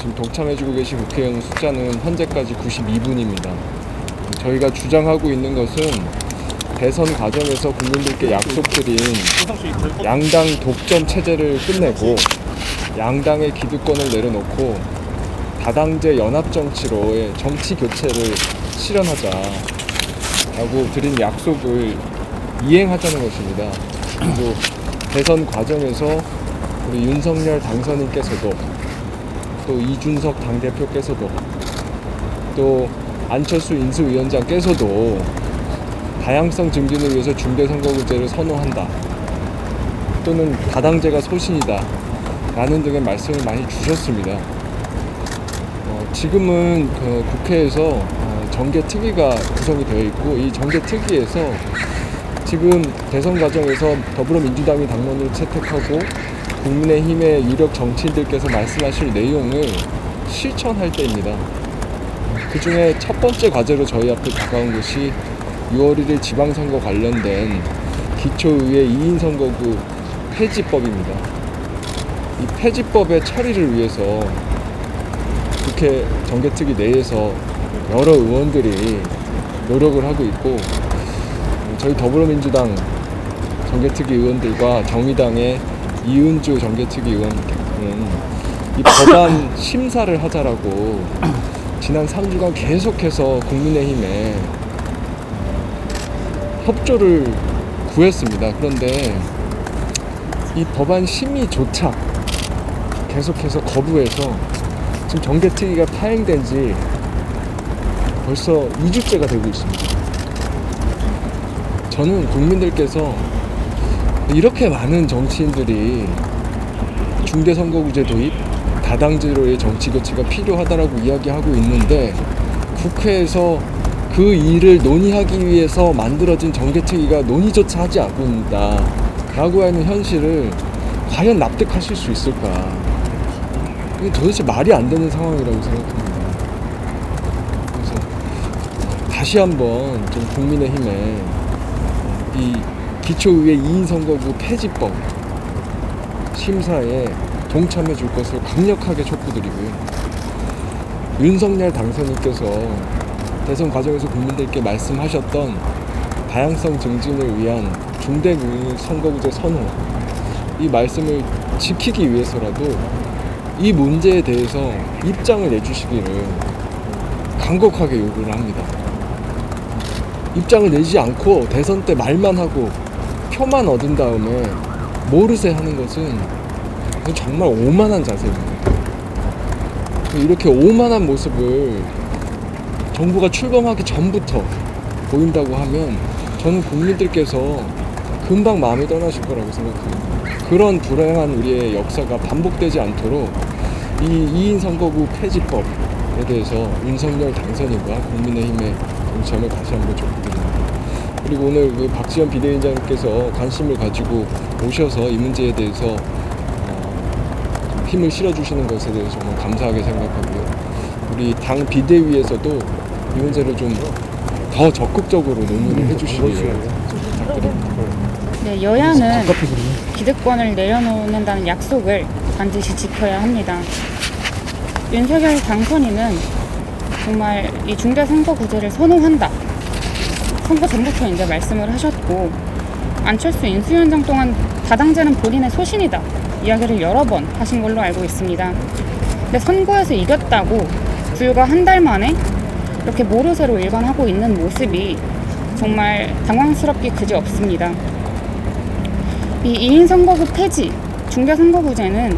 지금 동참해주고 계신 국회의원 숫자는 현재까지 92분입니다. 저희가 주장하고 있는 것은 대선 과정에서 국민들께 약속드린 양당 독점 체제를 끝내고 양당의 기득권을 내려놓고 다당제 연합정치로의 정치 교체를 실현하자라고 드린 약속을 이행하자는 것입니다. 그리고 대선 과정에서 우리 윤석열 당선인께서도 또 이준석 당대표께서도 또 안철수 인수위원장께서도 다양성 증진을 위해서 중대선거구제를 선호한다 또는 다당제가 소신이다 라는 등의 말씀을 많이 주셨습니다. 지금은 국회에서 정개특위가 구성이 되어 있고 이 정개특위에서 지금 대선 과정에서 더불어민주당이 당론을 채택하고 국민의힘의 유력 정치인들께서 말씀하실 내용을 실천할 때입니다. 그 중에 첫 번째 과제로 저희 앞에 다가온 것이 6월 1일 지방선거 관련된 기초의회 2인 선거구 폐지법입니다. 이 폐지법의 처리를 위해서 국회 정개특위 내에서 여러 의원들이 노력을 하고 있고 저희 더불어민주당 정개특위 의원들과 정의당의 이은주 정개특위 의원은 이 법안 심사를 하자라고 지난 3주간 계속해서 국민의힘에 협조를 구했습니다. 그런데 이 법안 심의조차 계속해서 거부해서 지금 정개특위가 파행된 지 벌써 2주째가 되고 있습니다. 저는 국민들께서 이렇게 많은 정치인들이 중대선거구제 도입, 다당제로의 정치교체가 필요하다라고 이야기하고 있는데 국회에서 그 일을 논의하기 위해서 만들어진 정개특위가 논의조차 하지 않고 있다라고 하는 현실을 과연 납득하실 수 있을까? 이게 도대체 말이 안 되는 상황이라고 생각합니다. 그래서 다시 한번 좀 국민의힘에 이 기초의회 2인 선거구 폐지법 심사에 동참해 줄 것을 강력하게 촉구드리고요. 윤석열 당선인께서 대선 과정에서 국민들께 말씀하셨던 다양성 증진을 위한 중대선거구제 선호 이 말씀을 지키기 위해서라도 이 문제에 대해서 입장을 내주시기를 간곡하게 요구를 합니다. 입장을 내지 않고 대선 때 말만 하고 표만 얻은 다음에 모르쇠 하는 것은 정말 오만한 자세입니다. 이렇게 오만한 모습을 정부가 출범하기 전부터 보인다고 하면 저는 국민들께서 금방 마음이 떠나실 거라고 생각합니다. 그런 불행한 우리의 역사가 반복되지 않도록 이 2인 선거구 폐지법에 대해서 윤석열 당선인과 국민의힘의 동참을 다시 한번 촉구드립니다. 그리고 오늘 그 박지원 비대위원장님께서 관심을 가지고 오셔서 이 문제에 대해서 힘을 실어주시는 것에 대해서 정말 감사하게 생각하고요. 우리 당 비대위에서도 이 문제를 좀 더 적극적으로 논의를 해주시길 부탁드립니다. 네, 여야는 기득권을 내려놓는다는 약속을 반드시 지켜야 합니다. 윤석열 당선인은 정말 이 중대선거구제를 선호한다. 선거 전부터 이제 말씀을 하셨고 안철수 인수위원장 또한 다당제는 본인의 소신이다. 이야기를 여러 번 하신 걸로 알고 있습니다. 근데 선거에서 이겼다고 불과 한 달 만에 이렇게 모르쇠로 일관하고 있는 모습이 정말 당황스럽기 그지없습니다. 이 2인 선거구 폐지, 중대선거구제는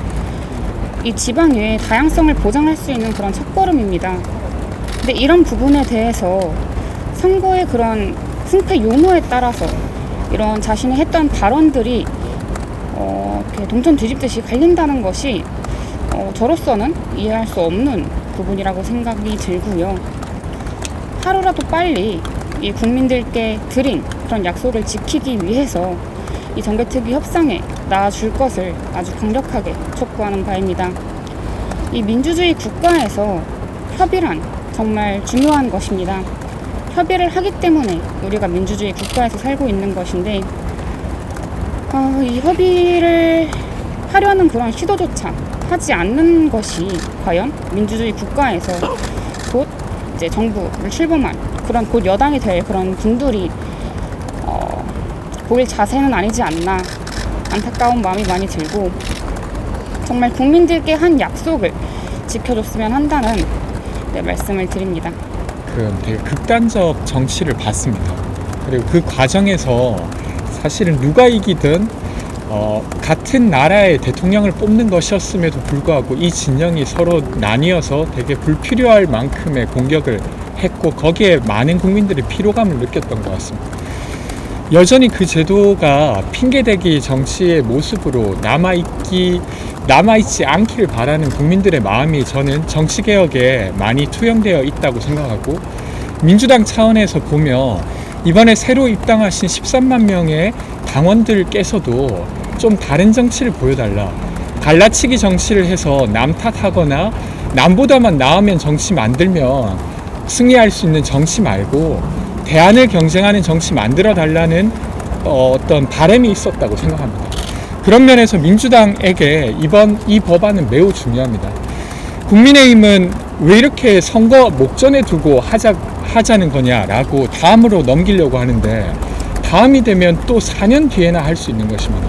이 지방의회의 다양성을 보장할 수 있는 그런 첫걸음입니다. 근데 이런 부분에 대해서 선거의 그런 승패 요노에 따라서 이런 자신이 했던 발언들이 이렇게 동전 뒤집듯이 갈린다는 것이 저로서는 이해할 수 없는 부분이라고 생각이 들고요. 하루라도 빨리 이 국민들께 드린 그런 약속을 지키기 위해서 이 정개특위 협상에 나아줄 것을 아주 강력하게 촉구하는 바입니다. 이 민주주의 국가에서 협의란 정말 중요한 것입니다. 협의를 하기 때문에 우리가 민주주의 국가에서 살고 있는 것인데 이 협의를 하려는 그런 시도조차 하지 않는 것이 과연 민주주의 국가에서 곧 이제 정부를 출범한 그런 곧 여당이 될 그런 분들이 보일 자세는 아니지 않나 안타까운 마음이 많이 들고, 정말 국민들께 한 약속을 지켜줬으면 한다는 말씀을 드립니다. 되게 극단적 정치를 봤습니다. 그리고 그 과정에서 사실은 누가 이기든 같은 나라의 대통령을 뽑는 것이었음에도 불구하고 이 진영이 서로 나뉘어서 되게 불필요할 만큼의 공격을 했고, 거기에 많은 국민들이 피로감을 느꼈던 것 같습니다. 여전히 그 제도가 핑계대기 정치의 모습으로 남아있지 않기를 바라는 국민들의 마음이 저는 정치개혁에 많이 투영되어 있다고 생각하고, 민주당 차원에서 보면 이번에 새로 입당하신 13만 명의 당원들께서도 좀 다른 정치를 보여달라, 갈라치기 정치를 해서 남 탓하거나 남보다만 나으면 정치 만들면 승리할 수 있는 정치 말고 대안을 경쟁하는 정치 만들어 달라는 어떤 바람이 있었다고 생각합니다. 그런 면에서 민주당에게 이번 이 법안은 매우 중요합니다. 국민의힘은 왜 이렇게 선거 목전에 두고 하자는 거냐라고 다음으로 넘기려고 하는데, 다음이 되면 또 4년 뒤에나 할 수 있는 것입니다.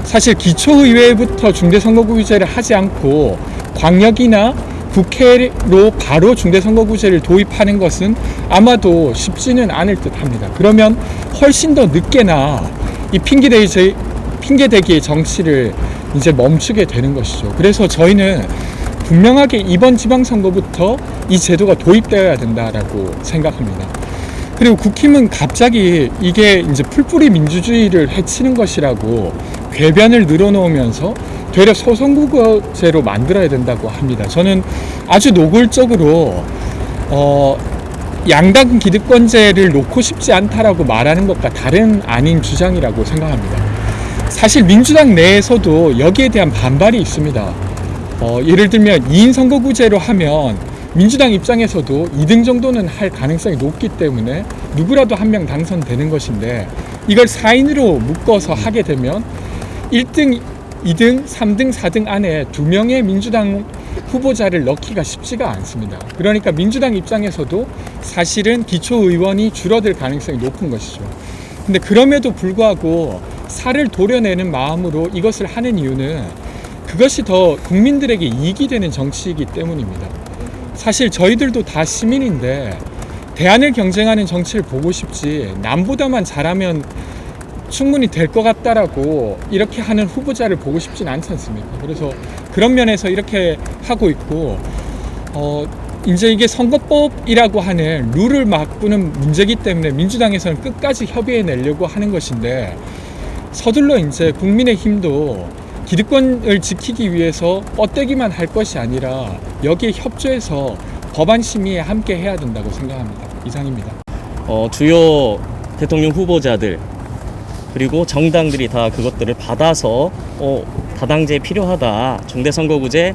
사실 기초의회부터 중대선거구제를 하지 않고 광역이나 국회로 바로 중대선거구제를 도입하는 것은 아마도 쉽지는 않을 듯 합니다. 그러면 훨씬 더 늦게나 이 핑계대기의 정치를 이제 멈추게 되는 것이죠. 그래서 저희는 분명하게 이번 지방선거부터 이 제도가 도입되어야 된다라고 생각합니다. 그리고 국힘은 갑자기 이게 이제 풀뿌리 민주주의를 해치는 것이라고 궤변을 늘어놓으면서 되려 소선거구제로 만들어야 된다고 합니다. 저는 아주 노골적으로 양당 기득권제를 놓고 싶지 않다라고 말하는 것과 다른 아닌 주장이라고 생각합니다. 사실 민주당 내에서도 여기에 대한 반발이 있습니다. 예를 들면 2인 선거구제로 하면 민주당 입장에서도 2등 정도는 할 가능성이 높기 때문에 누구라도 한 명 당선되는 것인데, 이걸 4인으로 묶어서 하게 되면 1등, 2등, 3등, 4등 안에 2명의 민주당 후보자를 넣기가 쉽지가 않습니다. 그러니까 민주당 입장에서도 사실은 기초의원이 줄어들 가능성이 높은 것이죠. 근데 그럼에도 불구하고 살을 도려내는 마음으로 이것을 하는 이유는 그것이 더 국민들에게 이익이 되는 정치이기 때문입니다. 사실 저희들도 다 시민인데 대안을 경쟁하는 정치를 보고 싶지, 남보다만 잘하면 충분히 될 것 같다라고 이렇게 하는 후보자를 보고 싶진 않지 않습니까? 그래서 그런 면에서 이렇게 하고 있고, 이제 이게 선거법이라고 하는 룰을 바꾸는 문제이기 때문에 민주당에서는 끝까지 협의해내려고 하는 것인데, 서둘러 이제 국민의힘도 기득권을 지키기 위해서 뻗대기만 할 것이 아니라 여기에 협조해서 법안 심의에 함께 해야 된다고 생각합니다. 이상입니다. 주요 대통령 후보자들 그리고 정당들이 다 그것들을 받아서 다당제 필요하다, 중대선거구제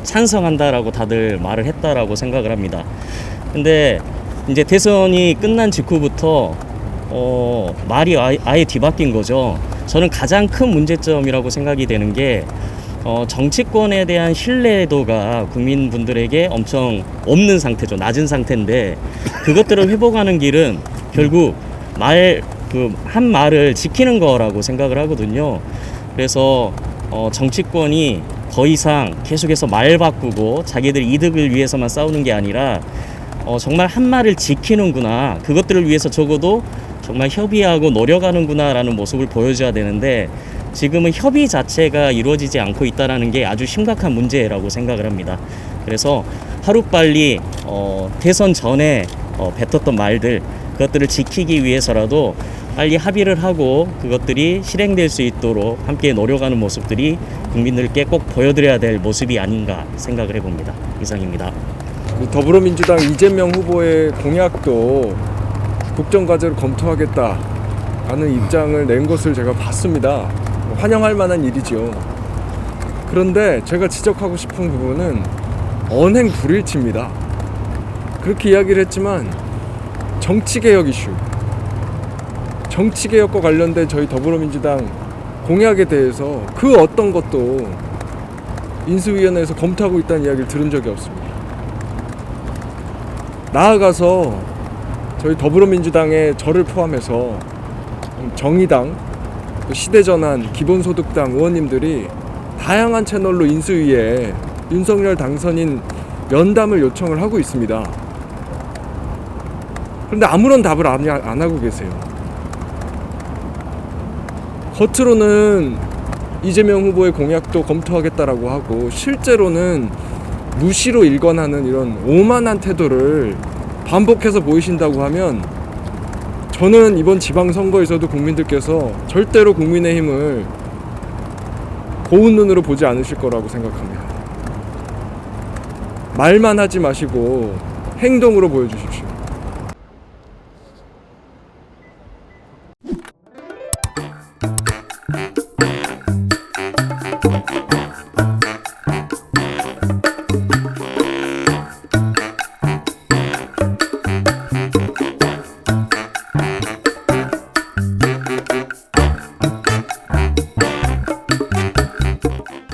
찬성한다라고 다들 말을 했다라고 생각을 합니다. 근데 이제 대선이 끝난 직후부터 말이 아예 뒤바뀐 거죠. 저는 가장 큰 문제점이라고 생각이 되는 게 정치권에 대한 신뢰도가 국민분들에게 엄청 없는 상태죠. 낮은 상태인데, 그것들을 회복하는 길은 결국 한 말을 지키는 거라고 생각을 하거든요. 그래서 정치권이 더 이상 계속해서 말 바꾸고 자기들 이득을 위해서만 싸우는 게 아니라 정말 한 말을 지키는구나, 그것들을 위해서 적어도 정말 협의하고 노력하는구나 라는 모습을 보여줘야 되는데, 지금은 협의 자체가 이루어지지 않고 있다는 게 아주 심각한 문제라고 생각을 합니다. 그래서 하루빨리 대선 전에 뱉었던 말들, 그것들을 지키기 위해서라도 빨리 합의를 하고 그것들이 실행될 수 있도록 함께 노력하는 모습들이 국민들께 꼭 보여드려야 될 모습이 아닌가 생각을 해봅니다. 이상입니다. 더불어민주당 이재명 후보의 공약도 국정과제로 검토하겠다라는 입장을 낸 것을 제가 봤습니다. 환영할 만한 일이죠. 그런데 제가 지적하고 싶은 부분은 언행 불일치입니다. 그렇게 이야기를 했지만 정치개혁 이슈, 정치개혁과 관련된 저희 더불어민주당 공약에 대해서 그 어떤 것도 인수위원회에서 검토하고 있다는 이야기를 들은 적이 없습니다. 나아가서 저희 더불어민주당의 저를 포함해서 정의당, 또 시대전환, 기본소득당 의원님들이 다양한 채널로 인수위에 윤석열 당선인 면담을 요청을 하고 있습니다. 그런데 아무런 답을 안 하고 계세요. 겉으로는 이재명 후보의 공약도 검토하겠다라고 하고 실제로는 무시로 일관하는 이런 오만한 태도를 반복해서 보이신다고 하면 저는 이번 지방선거에서도 국민들께서 절대로 국민의힘을 고운 눈으로 보지 않으실 거라고 생각합니다. 말만 하지 마시고 행동으로 보여주십시오.